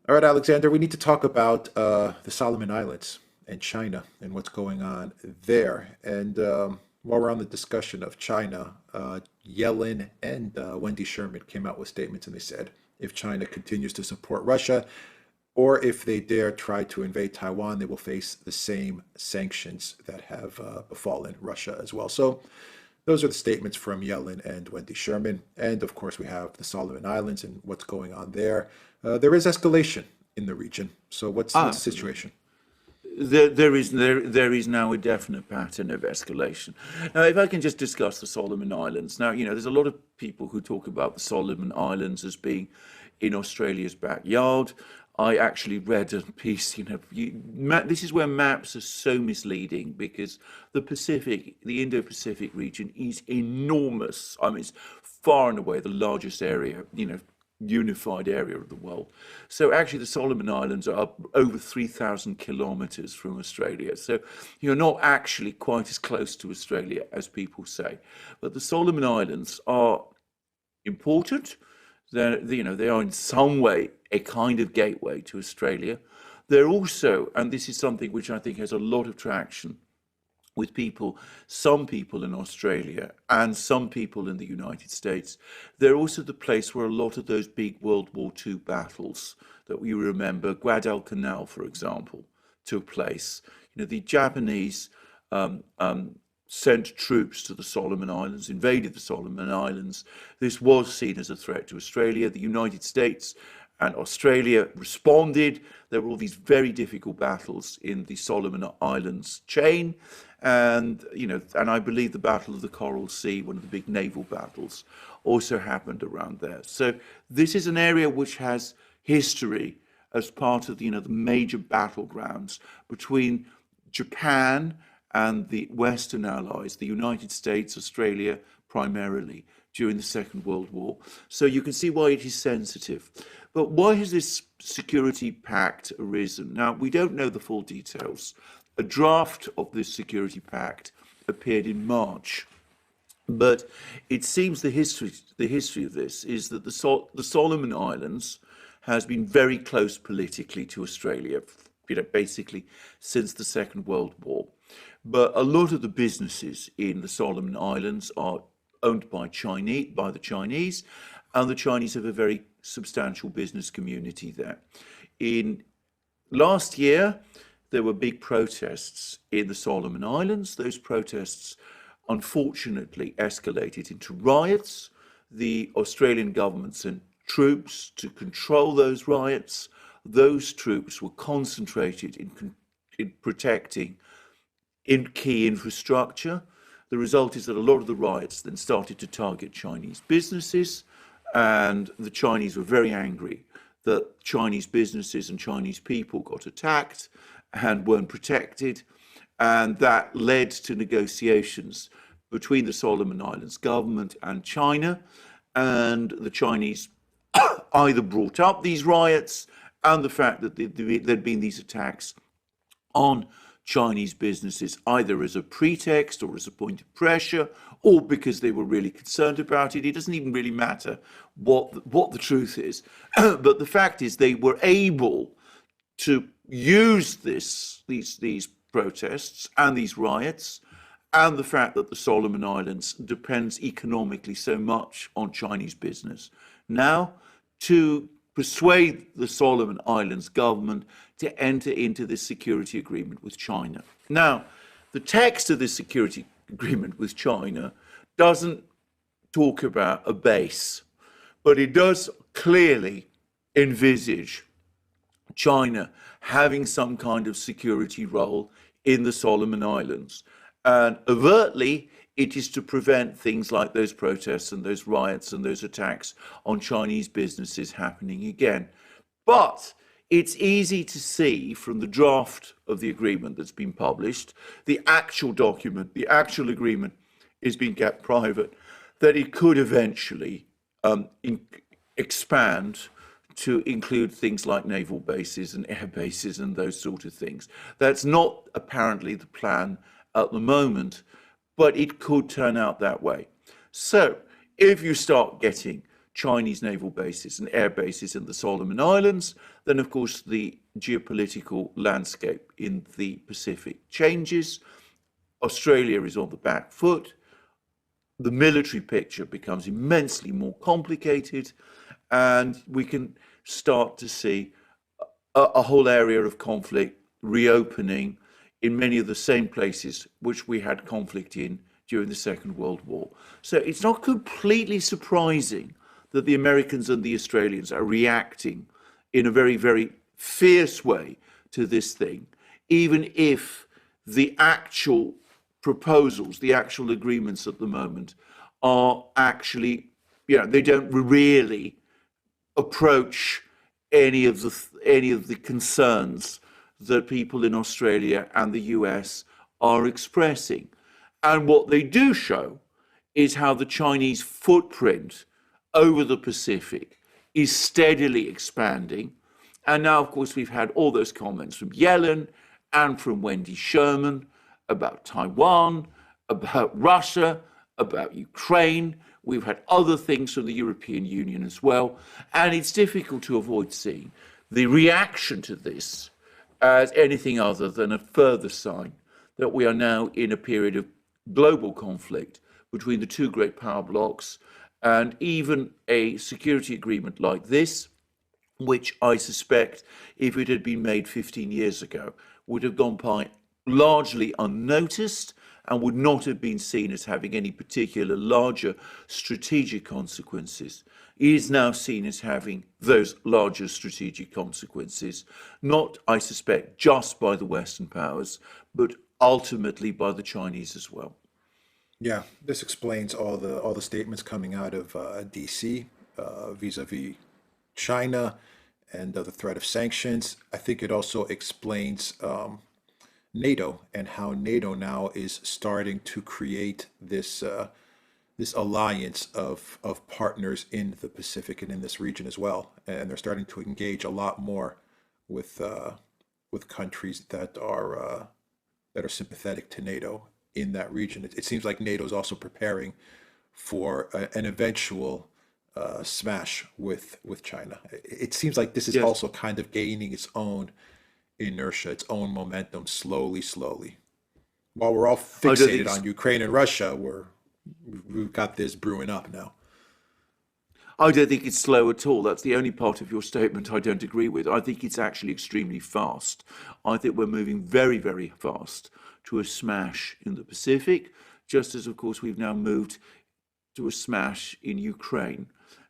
All right, Alexander, we need to talk about the Solomon Islands and China and what's going on there. And while we're on the discussion of China, Yellen and Wendy Sherman came out with statements and they said if China continues to support Russia or if they dare try to invade Taiwan, they will face the same sanctions that have befallen Russia as well. So those are the statements from Yellen and Wendy Sherman. And of course, we have the Solomon Islands and what's going on there. There is escalation in the region. So what's the Absolutely. situation? There is now a definite pattern of escalation. Now, if I can just discuss the Solomon Islands. Now, there's a lot of people who talk about the Solomon Islands as being in Australia's backyard. I actually read a piece, this is where maps are so misleading because the Indo-Pacific region is enormous. I mean, it's far and away the largest area, unified area of the world. So actually, the Solomon Islands are over 3,000 kilometers from Australia. So you're not actually quite as close to Australia as people say. But the Solomon Islands are important. They are in some way a kind of gateway to Australia. They're also, and this is something which I think has a lot of traction with some people in Australia and some people in the United States. They're also the place where a lot of those big World War II battles that we remember, Guadalcanal, for example, took place. The Japanese sent troops to the Solomon Islands, invaded the Solomon Islands. This was seen as a threat to Australia. The United States and Australia responded. There were all these very difficult battles in the Solomon Islands chain. And I believe the Battle of the Coral Sea, one of the big naval battles, also happened around there. So this is an area which has history as part of the major battlegrounds between Japan and the Western Allies, the United States, Australia primarily, during the Second World War. So you can see why it is sensitive. But why has this security pact arisen? Now, we don't know the full details. A draft of this security pact appeared in March, but it seems the history of this is that the Solomon Islands has been very close politically to Australia, basically since the Second World War. But a lot of the businesses in the Solomon Islands are owned by the Chinese, and the Chinese have a very substantial business community there. In last year, there were big protests in the Solomon Islands. Those protests unfortunately escalated into riots. The Australian government sent troops to control those riots. Those troops were concentrated in protecting key infrastructure. The result is that a lot of the riots then started to target Chinese businesses, and the Chinese were very angry that Chinese businesses and Chinese people got attacked and weren't protected. And that led to negotiations between the Solomon Islands government and China. And the Chinese either brought up these riots and the fact that there'd been these attacks on Chinese businesses, either as a pretext or as a point of pressure, or because they were really concerned about it. It doesn't even really matter what the truth is. But the fact is they were able to use these protests and these riots and the fact that the Solomon Islands depends economically so much on Chinese business now to persuade the Solomon Islands government to enter into this security agreement with China. Now, the text of this security agreement with China doesn't talk about a base, but it does clearly envisage China having some kind of security role in the Solomon Islands. And overtly, it is to prevent things like those protests and those riots and those attacks on Chinese businesses happening again. But it's easy to see from the draft of the agreement that's been published, the actual document, the actual agreement is being kept private, that it could eventually expand to include things like naval bases and air bases and those sort of things. That's not apparently the plan at the moment, but it could turn out that way. So if you start getting Chinese naval bases and air bases in the Solomon Islands, then of course the geopolitical landscape in the Pacific changes. Australia is on the back foot. The military picture becomes immensely more complicated, and we can start to see a whole area of conflict reopening in many of the same places which we had conflict in during the Second World War. So it's not completely surprising that the Americans and the Australians are reacting in a very, very fierce way to this thing, even if the actual proposals, the actual agreements at the moment are actually, they don't really approach any of the concerns that people in Australia and the US are expressing. And what they do show is how the Chinese footprint over the Pacific is steadily expanding. And now, of course, we've had all those comments from Yellen and from Wendy Sherman about Taiwan, about Russia, about Ukraine. We've had other things from the European Union as well. And it's difficult to avoid seeing the reaction to this as anything other than a further sign that we are now in a period of global conflict between the two great power blocs, and even a security agreement like this, which I suspect, if it had been made 15 years ago, would have gone by largely unnoticed and would not have been seen as having any particular larger strategic consequences, is now seen as having those larger strategic consequences, not, I suspect, just by the Western powers, but ultimately by the Chinese as well. Yeah, this explains all the statements coming out of DC vis-a-vis China and the threat of sanctions. I think it also explains NATO and how NATO now is starting to create this alliance of partners in the Pacific and in this region as well, and they're starting to engage a lot more with countries that are sympathetic to NATO in that region. It seems like NATO is also preparing for an eventual smash with China. It seems like this is Yes. also kind of gaining its own inertia, its own momentum, slowly. While we're all I don't think fixated it's on Ukraine and Russia, we've got this brewing up now. I don't think it's slow at all. That's the only part of your statement I don't agree with. I think it's actually extremely fast. I think we're moving very, very fast to a smash in the Pacific, just as, of course, we've now moved to a smash in Ukraine.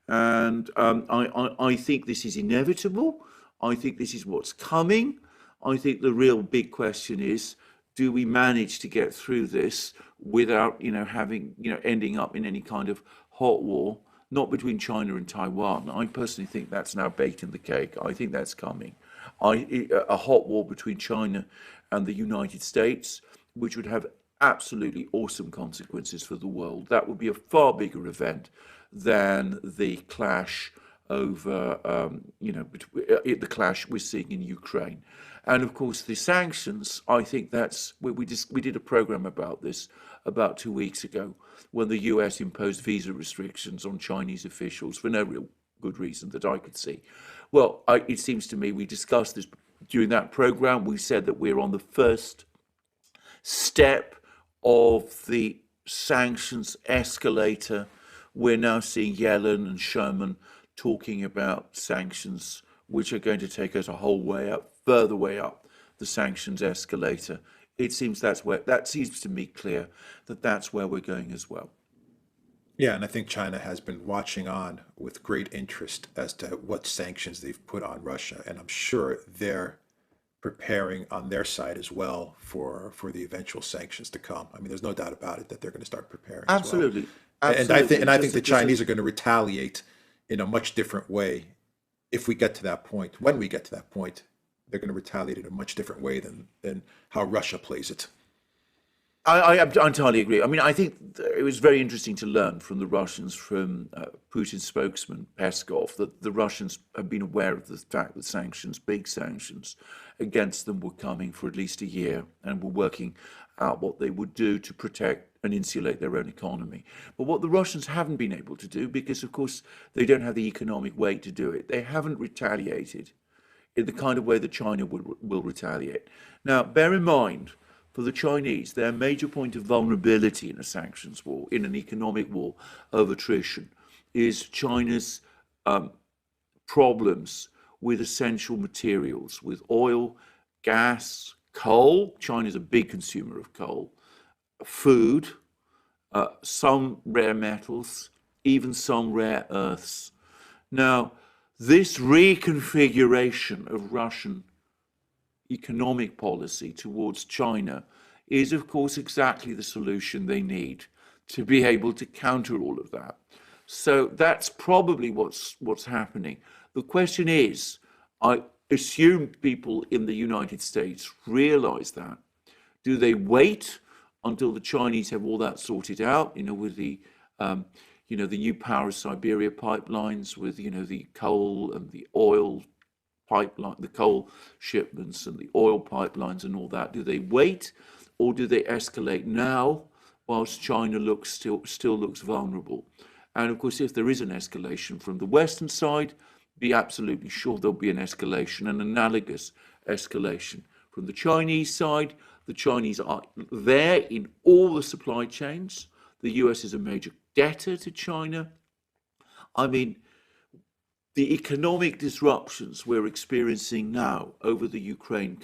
And I think this is inevitable. I think this is what's coming. I think the real big question is, do we manage to get through this without, having, ending up in any kind of hot war? Not between China and Taiwan. I personally think that's now baked in the cake. I think that's coming. A hot war between China and the United States, which would have absolutely awesome consequences for the world. That would be a far bigger event than the clash over, the clash we're seeing in Ukraine. And of course, the sanctions, I think we did a program about this about 2 weeks ago, when the US imposed visa restrictions on Chinese officials for no real good reason that I could see. Well, it seems to me we discussed this during that program. We said that we're on the first step of the sanctions escalator. We're now seeing Yellen and Sherman talking about sanctions, which are going to take us a whole way up, further way up the sanctions escalator. That seems to me clear that that's where we're going as well. Yeah, and I think China has been watching on with great interest as to what sanctions they've put on Russia, and I'm sure they're preparing on their side as well for the eventual sanctions to come. I mean, there's no doubt about it that they're going to start preparing as well. Absolutely. And I think Absolutely. the Chinese are going to retaliate in a much different way if we get to that point. When we get to that point, they're going to retaliate in a much different way than how Russia plays it. I entirely agree. I mean, I think it was very interesting to learn from the Russians, from Putin's spokesman, Peskov, that the Russians have been aware of the fact that sanctions, big sanctions against them were coming for at least a year, and were working out what they would do to protect and insulate their own economy. But what the Russians haven't been able to do, because of course they don't have the economic weight to do it, they haven't retaliated in the kind of way that China will retaliate. Now, bear in mind, for the Chinese, their major point of vulnerability in a sanctions war, in an economic war of attrition, is China's problems with essential materials, with oil, gas, coal. China is a big consumer of coal, food, some rare metals, even some rare earths. Now, this reconfiguration of Russian economic policy towards China is, of course, exactly the solution they need to be able to counter all of that. So that's probably what's happening. The question is, I assume people in the United States realize that. Do they wait until the Chinese have all that sorted out, with the the new Power of Siberia pipelines, with, the coal and the oil pipeline, the coal shipments and the oil pipelines and all that? Do they wait, or do they escalate now whilst China still looks vulnerable? And of course, if there is an escalation from the Western side, be absolutely sure there'll be an escalation, an analogous escalation. From the Chinese side, the Chinese are there in all the supply chains. The US is a major debtor to China. I mean, the economic disruptions we're experiencing now over the Ukraine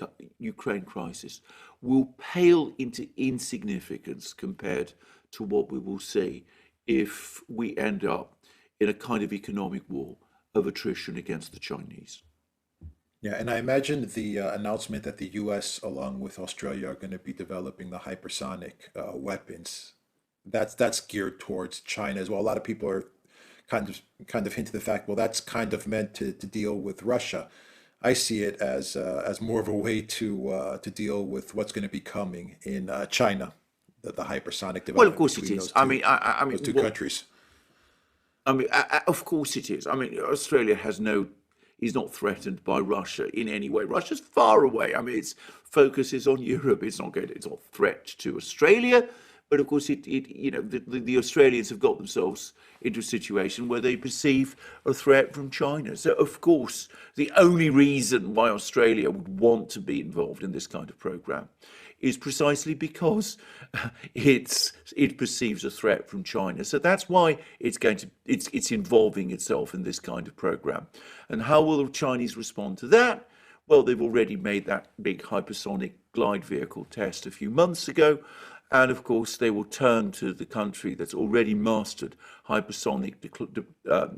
crisis will pale into insignificance compared to what we will see if we end up in a kind of economic war of attrition against the Chinese. Yeah, and I imagine the announcement that the U.S. along with Australia are going to be developing the hypersonic weapons. That's geared towards China as well. A lot of people are kind of hint to the fact, well, that's kind of meant to deal with Russia. I see it as more of a way to deal with what's going to be coming in China, the hypersonic Well, of development course it between is. I those mean, two countries. of course it is. I mean, Australia is not threatened by Russia in any way. Russia's far away. I mean, its focus is on Europe. It's not a threat to Australia. But of course, the Australians have got themselves into a situation where they perceive a threat from China. So, of course, the only reason why Australia would want to be involved in this kind of program is precisely because it perceives a threat from China. So that's why it's involving itself in this kind of program. And how will the Chinese respond to that? Well, they've already made that big hypersonic glide vehicle test a few months ago. And of course, they will turn to the country that's already mastered hypersonic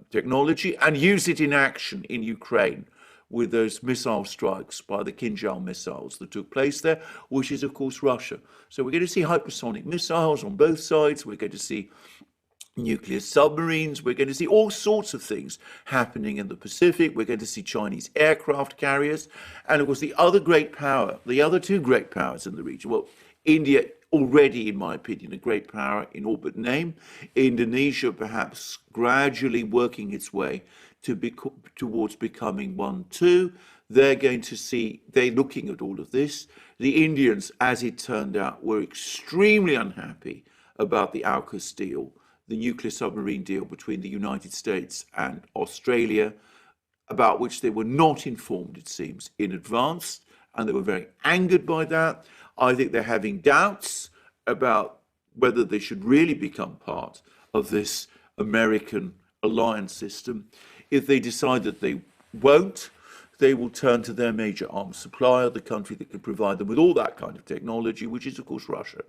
technology and use it in action in Ukraine with those missile strikes by the Kinjal missiles that took place there, which is, of course, Russia. So we're going to see hypersonic missiles on both sides. We're going to see nuclear submarines. We're going to see all sorts of things happening in the Pacific. We're going to see Chinese aircraft carriers. And of course, the other two great powers in the region, well, India already, in my opinion, a great power in all but name. Indonesia perhaps gradually working its way towards becoming one too. They're looking at all of this. The Indians, as it turned out, were extremely unhappy about the AUKUS deal, the nuclear submarine deal between the United States and Australia, about which they were not informed, it seems, in advance, and they were very angered by that. I think they're having doubts about whether they should really become part of this American alliance system. If they decide that they won't, they will turn to their major arms supplier, the country that can provide them with all that kind of technology, which is, of course, Russia.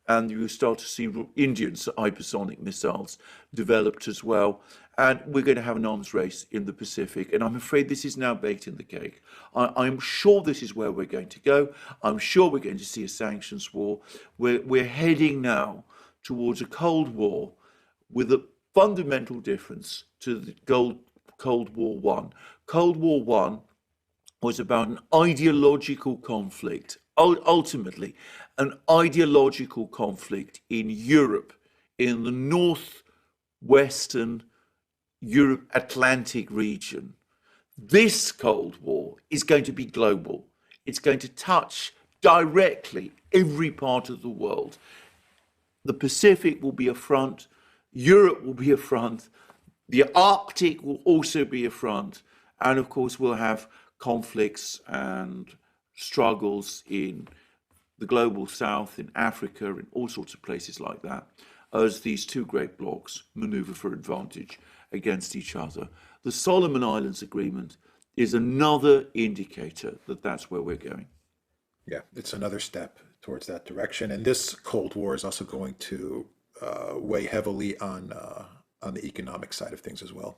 And you start to see Indian hypersonic missiles developed as well. And we're going to have an arms race in the Pacific. And I'm afraid this is now baked in the cake. I'm sure this is where we're going to go. I'm sure we're going to see a sanctions war. We're heading now towards a Cold War with a fundamental difference to the Cold War One. Cold War One was about an ideological conflict, ultimately an ideological conflict in Europe, in the northwestern Europe Atlantic region. This Cold War is going to be global. It's going to touch directly every part of the world. The Pacific will be a front. Europe will be a front. The Arctic will also be a front. And of course, we'll have conflicts and struggles in the global south, in Africa, in all sorts of places like that, as these two great blocs maneuver for advantage against each other. The Solomon Islands Agreement is another indicator that that's where we're going. Yeah, it's another step towards that direction. And this Cold War is also going to weigh heavily on the economic side of things as well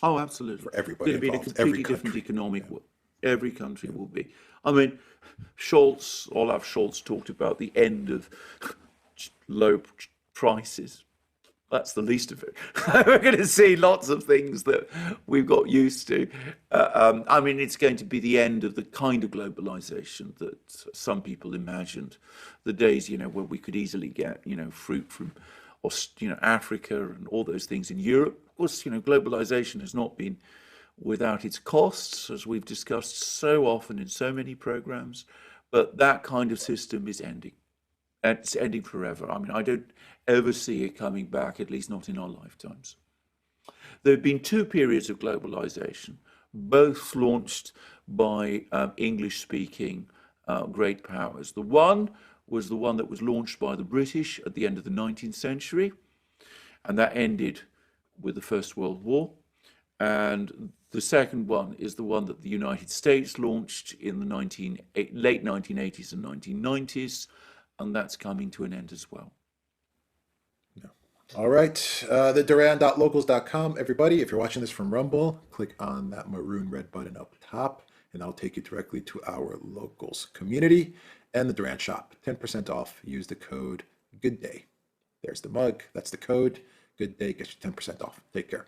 Oh, absolutely. for It's everybody going to be in a involved, every completely different country. economic world. Every country will be. I mean, Olaf Scholz talked about the end of low prices. That's the least of it. We're going to see lots of things that we've got used to. I mean, it's going to be the end of the kind of globalization that some people imagined. The days, where we could easily get, fruit from, Africa and all those things in Europe. Of course, globalization has not been without its costs, as we've discussed so often in so many programs. But that kind of system is ending. And it's ending forever. I mean, I don't ever see it coming back, at least not in our lifetimes. There have been two periods of globalization, both launched by English-speaking great powers. The one was the one that was launched by the British at the end of the 19th century, and that ended with the First World War. And the second one is the one that the United States launched in the late 1980s and 1990s, and that's coming to an end as well. All right, the duran.locals.com. Everybody, if you're watching this from Rumble, click on that maroon red button up top, and I'll take you directly to our locals community and the Duran shop. 10% off. Use the code GOODDAY. There's the mug. That's the code. Good day. Gets you 10% off. Take care.